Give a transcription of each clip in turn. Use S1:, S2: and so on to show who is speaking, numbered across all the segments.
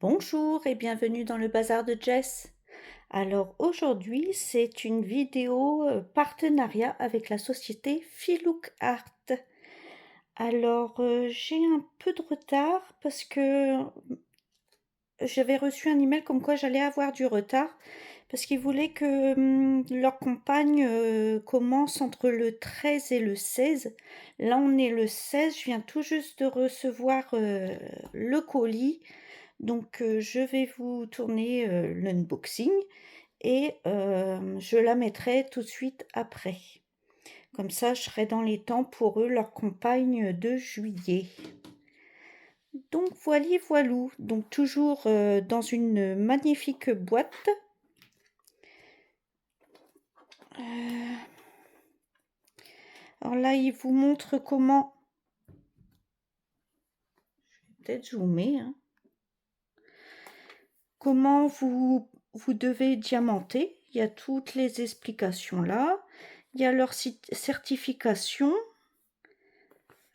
S1: Bonjour et bienvenue dans le bazar de Jess. Alors aujourd'hui, c'est une vidéo partenariat avec la société Filook Art. Alors j'ai un peu de retard parce que j'avais reçu un email comme quoi j'allais avoir du retard parce qu'ils voulaient que leur campagne commence entre le 13 et le 16. Là, on est le 16, je viens tout juste de recevoir le colis. Donc je vais vous tourner l'unboxing et je la mettrai tout de suite après. Comme ça, je serai dans les temps pour eux, leur campagne de juillet. Donc voilou. Donc toujours dans une magnifique boîte. Alors là, il vous montre comment... Je vais peut-être zoomer. Hein. Comment vous devez diamanter. Il y a toutes les explications là. Il y a leur certification.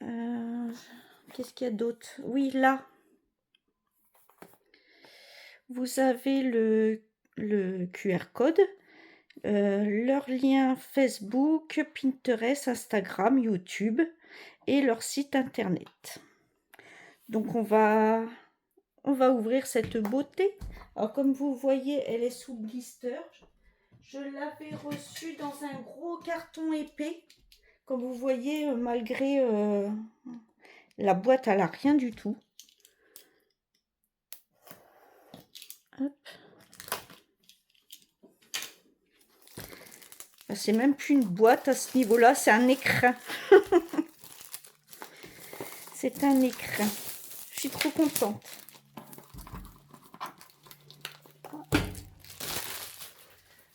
S1: Qu'est-ce qu'il y a d'autre? Oui, là, vous avez le QR code, leur lien Facebook, Pinterest, Instagram, YouTube et leur site internet. Donc on va ouvrir cette beauté. Alors comme vous voyez, elle est sous blister. Je l'avais reçue dans un gros carton épais. Comme vous voyez, malgré la boîte, elle n'a rien du tout. Hop. C'est même plus une boîte à ce niveau-là, c'est un écrin. C'est un écrin. Je suis trop contente.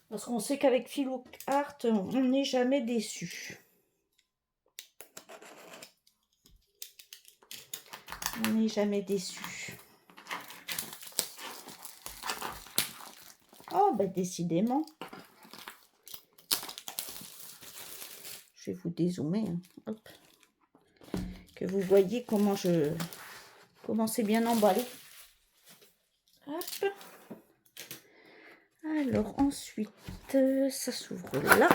S1: Parce qu'on sait qu'avec Filook Art, on n'est jamais déçu. On n'est jamais déçu. Oh, ben décidément. Je vais vous dézoomer. Hein. Hop. Que vous voyez comment c'est bien emballé. Hop. Alors ensuite, ça s'ouvre là.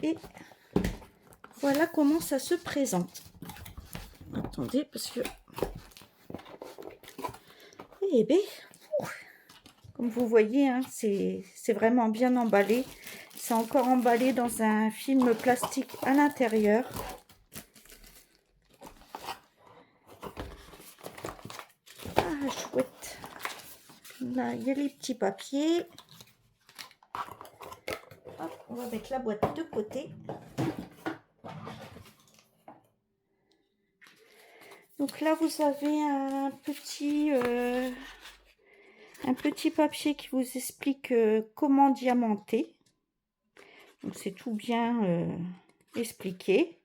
S1: Et voilà comment ça se présente. Attendez, parce que... Eh bien, comme vous voyez, hein, c'est vraiment bien emballé. C'est encore emballé dans un film plastique à l'intérieur. Ah, chouette. Là, il y a les petits papiers. Hop, on va mettre la boîte de côté. Donc là, vous avez un petit papier qui vous explique comment diamanter. Donc c'est tout bien expliqué.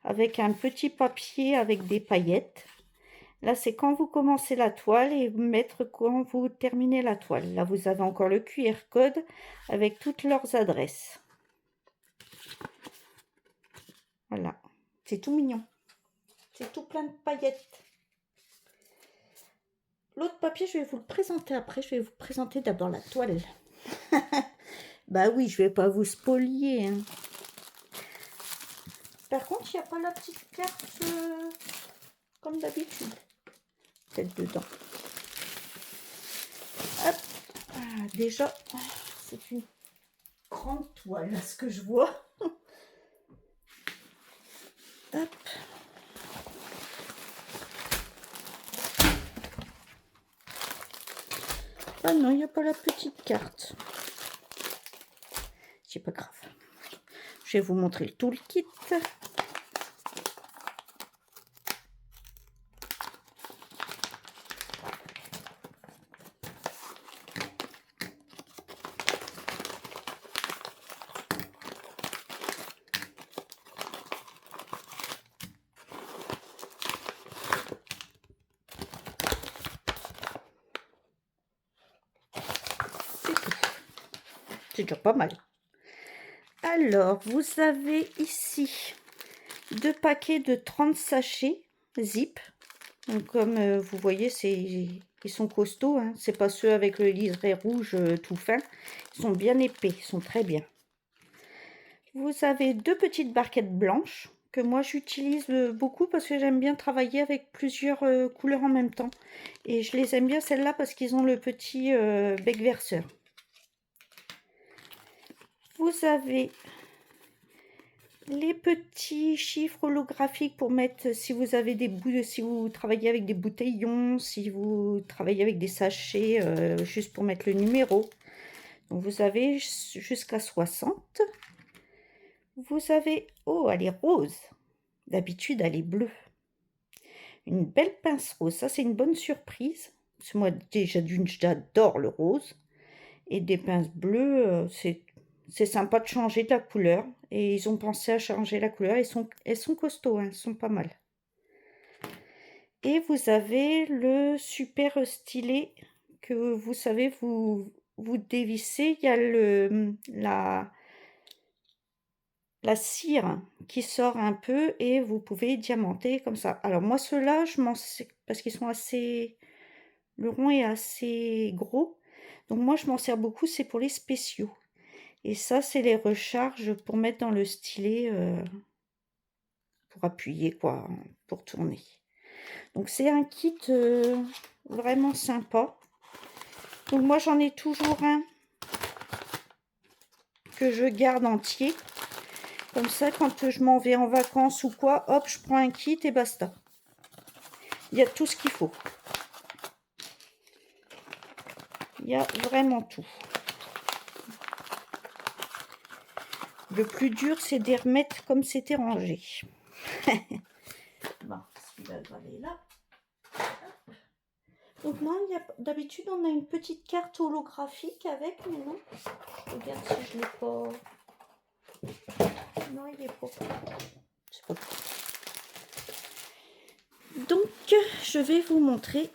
S1: Avec un petit papier avec des paillettes. Là, c'est quand vous commencez la toile et mettre quand vous terminez la toile. Là, vous avez encore le QR code avec toutes leurs adresses. Voilà. C'est tout mignon. C'est tout plein de paillettes. L'autre papier, je vais vous le présenter après. Je vais vous présenter d'abord la toile. Bah oui, je vais pas vous spolier. Hein. Par contre, il n'y a pas la petite carte comme d'habitude. Celle dedans. Hop. Ah, déjà, c'est une grande toile, à ce que je vois. Hop. Ah non, il n'y a pas la petite carte. C'est pas grave. Je vais vous montrer le toolkit. C'est déjà pas mal. Alors, vous avez ici 2 paquets de 30 sachets zip. Donc, comme vous voyez, ils sont costauds, hein. C'est pas ceux avec le liseré rouge tout fin. Ils sont bien épais, ils sont très bien. Vous avez 2 petites barquettes blanches que moi j'utilise beaucoup parce que j'aime bien travailler avec plusieurs couleurs en même temps. Et je les aime bien celles-là parce qu'ils ont le petit bec verseur. Vous avez les petits chiffres holographiques pour mettre si vous avez si vous travaillez avec des bouteillons, si vous travaillez avec des sachets juste pour mettre le numéro. Donc vous avez jusqu'à 60. Vous avez, oh, elle est rose. D'habitude, elle est bleue. Une belle pince rose. Ça, c'est une bonne surprise. Parce que moi, déjà d'une, j'adore le rose. Et des pinces bleues, c'est sympa de changer de la couleur. Et ils ont pensé à changer la couleur. Elles sont costauds, hein, elles sont pas mal. Et vous avez le super stylet que vous savez, vous dévissez. Il y a la cire qui sort un peu et vous pouvez diamanter comme ça. Alors moi ceux-là, je m'en sers parce qu'ils sont assez... Le rond est assez gros. Donc moi je m'en sers beaucoup, c'est pour les spéciaux. Et ça, c'est les recharges pour mettre dans le stylet, pour appuyer quoi, pour tourner. Donc c'est un kit vraiment sympa. Donc moi j'en ai toujours un que je garde entier. Comme ça, quand je m'en vais en vacances ou quoi, hop, je prends un kit et basta. Il y a tout ce qu'il faut. Il y a vraiment tout. Le plus dur, c'est de les remettre comme c'était rangé. Bon, celui-là doit aller là. Donc non, d'habitude, on a une petite carte holographique avec, mais non. Je regarde si je ne l'ai pas... Non, il est pas... C'est pas... Donc, je vais vous montrer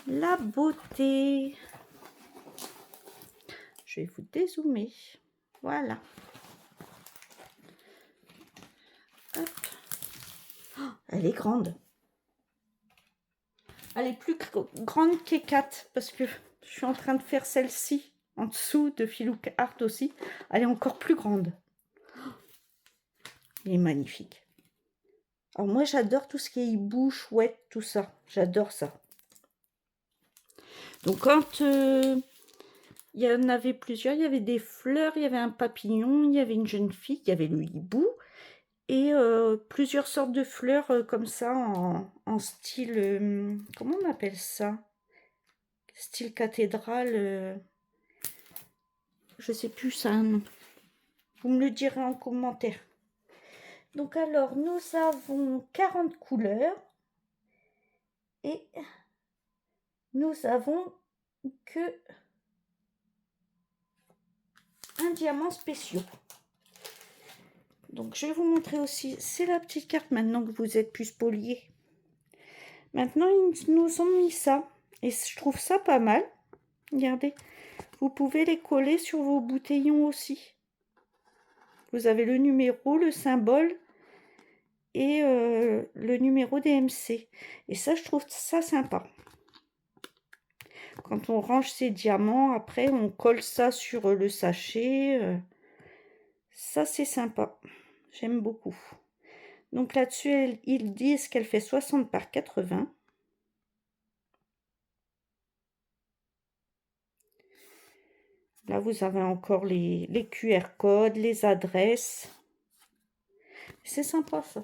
S1: la beauté. Je vais vous dézoomer. Voilà. Hop. Oh, elle est grande. Elle est plus grande qu'E4 parce que je suis en train de faire celle-ci en dessous de Filouk Art aussi. Elle est encore plus grande. Elle est magnifique. Alors moi j'adore tout ce qui est hibou, chouette, tout ça. J'adore ça. Donc quand il y en avait plusieurs, il y avait des fleurs, il y avait un papillon, il y avait une jeune fille, il y avait le hibou. Et plusieurs sortes de fleurs comme ça en style... comment on appelle ça? Style cathédrale. Je sais plus ça. Non. Vous me le direz en commentaire. Donc alors, nous avons 40 couleurs. Et nous avons que un diamant spécial. Donc je vais vous montrer aussi, c'est la petite carte maintenant que vous êtes plus spoliés. Maintenant, ils nous ont mis ça. Et je trouve ça pas mal. Regardez. Vous pouvez les coller sur vos bouteillons aussi. Vous avez le numéro, le symbole et le numéro DMC. Et ça, je trouve ça sympa. Quand on range ses diamants, après, on colle ça sur le sachet. Ça, c'est sympa. J'aime beaucoup. Donc là-dessus, ils disent qu'elle fait 60 par 80. Là, vous avez encore les QR codes, les adresses. C'est sympa, ça.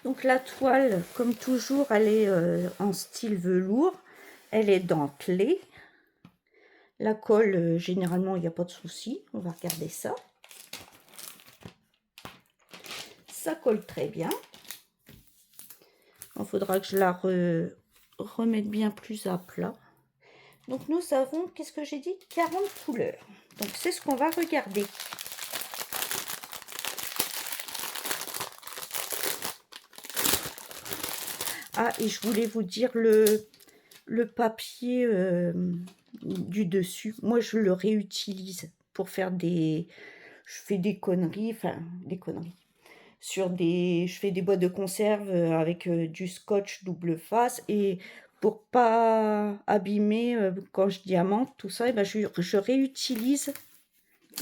S1: Donc la toile, comme toujours, elle est en style velours. Elle est dentelée. La colle, généralement, il n'y a pas de souci. On va regarder ça. Ça colle très bien. Il faudra que je la remette bien plus à plat. Donc nous avons, qu'est-ce que j'ai dit? 40 couleurs. Donc c'est ce qu'on va regarder. Ah, et je voulais vous dire le papier du dessus. Moi, je le réutilise pour faire des je fais des conneries, enfin des conneries. Je fais des boîtes de conserve avec du scotch double face et pour pas abîmer quand je diamante tout ça, et ben je réutilise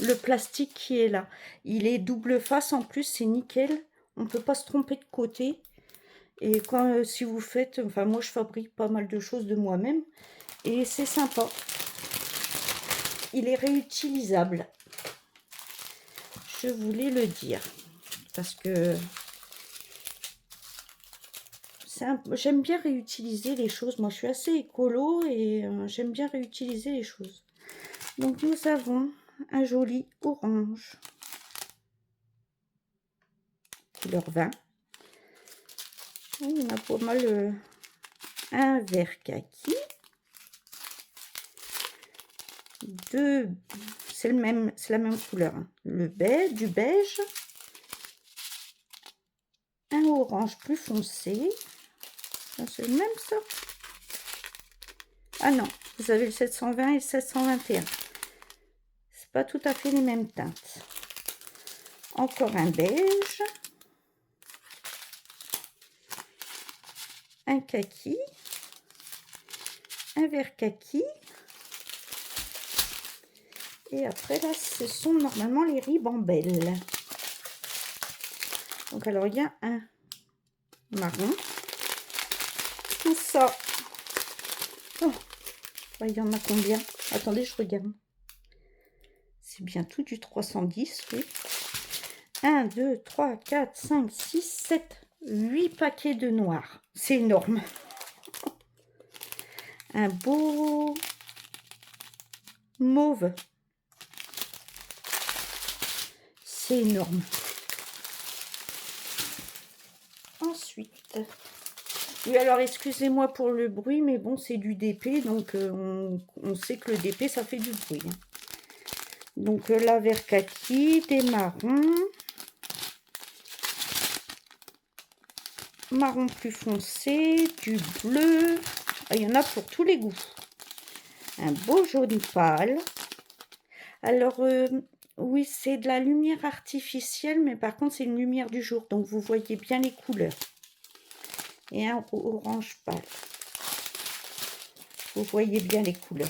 S1: le plastique qui est là. Il est double face en plus, c'est nickel. On peut pas se tromper de côté. Et quand si vous faites, enfin moi je fabrique pas mal de choses de moi-même et c'est sympa. Il est réutilisable. Je voulais le dire parce que j'aime bien réutiliser les choses. Moi, je suis assez écolo et j'aime bien réutiliser les choses. Donc, nous avons un joli orange, couleur vin. Il y en a pas mal. Un vert kaki. C'est la même couleur. Hein. Du beige. Un orange plus foncé. C'est le même, ça? Ah non, vous avez le 720 et le 721. C'est pas tout à fait les mêmes teintes. Encore un beige. Un kaki. Un vert kaki. Et après, là, ce sont normalement les ribambelles. Donc, alors, il y a un marron. Tout ça. Oh, il y en a combien? Attendez, je regarde. C'est bien tout du 310, oui. 1, 2, 3, 4, 5, 6, 7, 8 paquets de noir. C'est énorme. Un beau mauve. C'est énorme. Ensuite, oui, alors excusez-moi pour le bruit, mais bon, c'est du DP, donc on sait que le DP, ça fait du bruit. Hein. Donc la vert kaki, des marrons, marron plus foncé, du bleu. Ah, il y en a pour tous les goûts. Un beau jaune pâle. Alors, oui, c'est de la lumière artificielle, mais par contre, c'est une lumière du jour, donc vous voyez bien les couleurs. Et un orange pâle. Vous voyez bien les couleurs.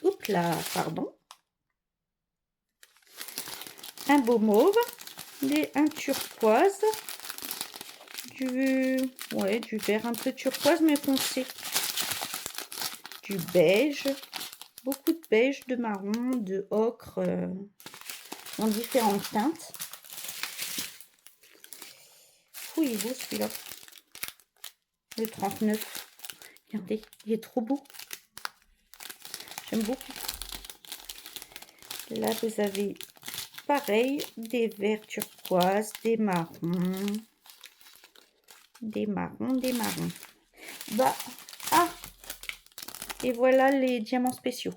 S1: Oups là, pardon. Un beau mauve, un turquoise, du vert un peu turquoise mais foncé, du beige, beaucoup de beige, de marron, de ocre, en différentes teintes. Oui, il est beau celui-là. Le 39. Regardez, il est trop beau. J'aime beaucoup. Là, vous avez pareil, des verts turquoise, des marrons. Des marrons, des marrons. Bah, ah! Et voilà les diamants spéciaux.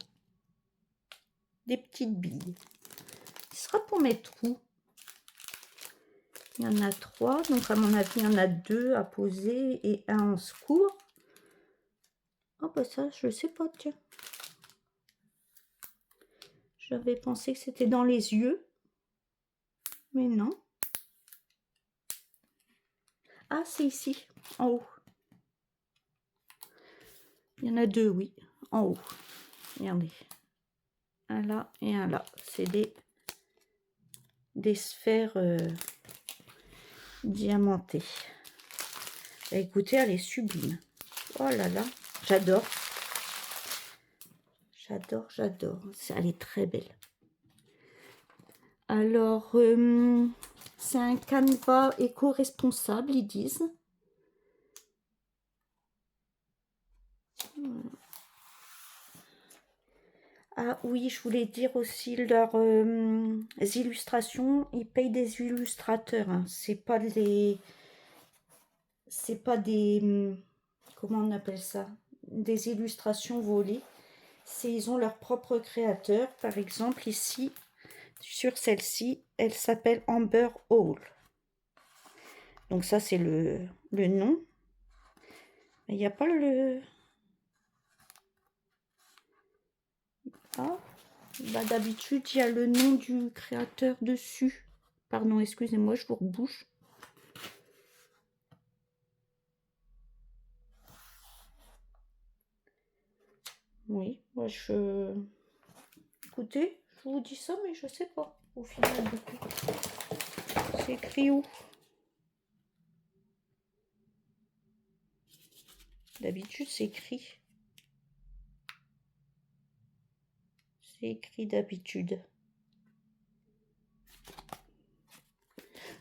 S1: Des petites billes. Ce sera pour mettre où? Il y en a 3, donc à mon avis, il y en a 2 à poser et un en secours. Oh bah ça, je sais pas, tiens. J'avais pensé que c'était dans les yeux. Mais non. Ah, c'est ici, en haut. Il y en a 2, oui, en haut. Regardez. Un là et un là. C'est des sphères diamantées. Bah, écoutez, elle est sublime. Oh là là, j'adore. J'adore, j'adore. Elle est très belle. Alors, c'est un canevas éco-responsable, ils disent. Ah oui, je voulais dire aussi leurs illustrations. Ils payent des illustrateurs. Hein. C'est pas des... Comment on appelle ça? Des illustrations volées. Ils ont leur propre créateur. Par exemple, ici, sur celle-ci, elle s'appelle Amber Hall. Donc ça, c'est le nom. Il n'y a pas le... Ah, Bah, d'habitude, il y a le nom du créateur dessus. Pardon, excusez-moi, je vous rebouche. Oui, moi Écoutez, je vous dis ça, mais je sais pas, au final, du coup. C'est écrit où? D'habitude, c'est écrit. C'est écrit d'habitude.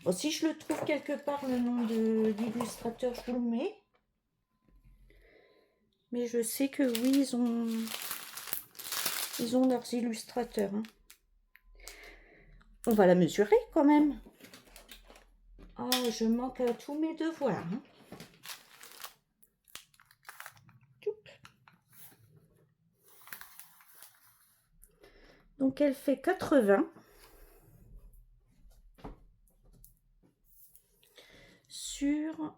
S1: Bon, si je le trouve quelque part, le nom de l'illustrateur, je vous le mets. Mais je sais que oui, ils ont leurs illustrateurs. Hein. On va la mesurer quand même. Oh, je manque à tous mes devoirs. Hein. Donc elle fait 80 sur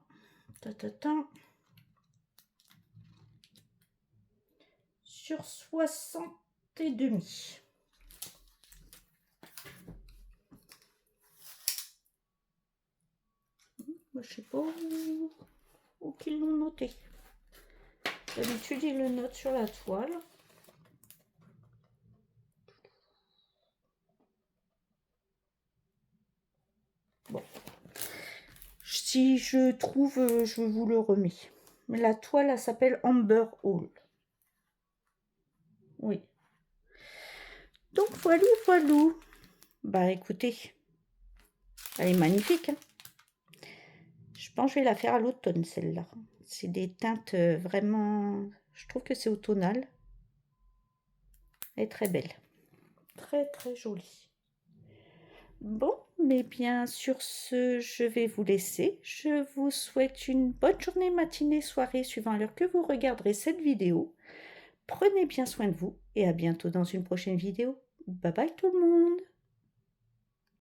S1: sur 60 et demi. Moi, je sais pas où qu'ils l'ont noté. D'habitude, ils le notent sur la toile. Bon. Si je trouve, je vous le remets. Mais la toile, elle s'appelle Amber Hall. Oui. Donc, voilà, voilou. Bah, écoutez, elle est magnifique. Hein. Je pense que je vais la faire à l'automne, celle-là. C'est des teintes vraiment... Je trouve que c'est automnal. Elle est très belle. Très, très jolie. Bon, mais bien sur ce, je vais vous laisser. Je vous souhaite une bonne journée, matinée, soirée, suivant l'heure que vous regarderez cette vidéo. Prenez bien soin de vous et à bientôt dans une prochaine vidéo. Bye bye tout le monde!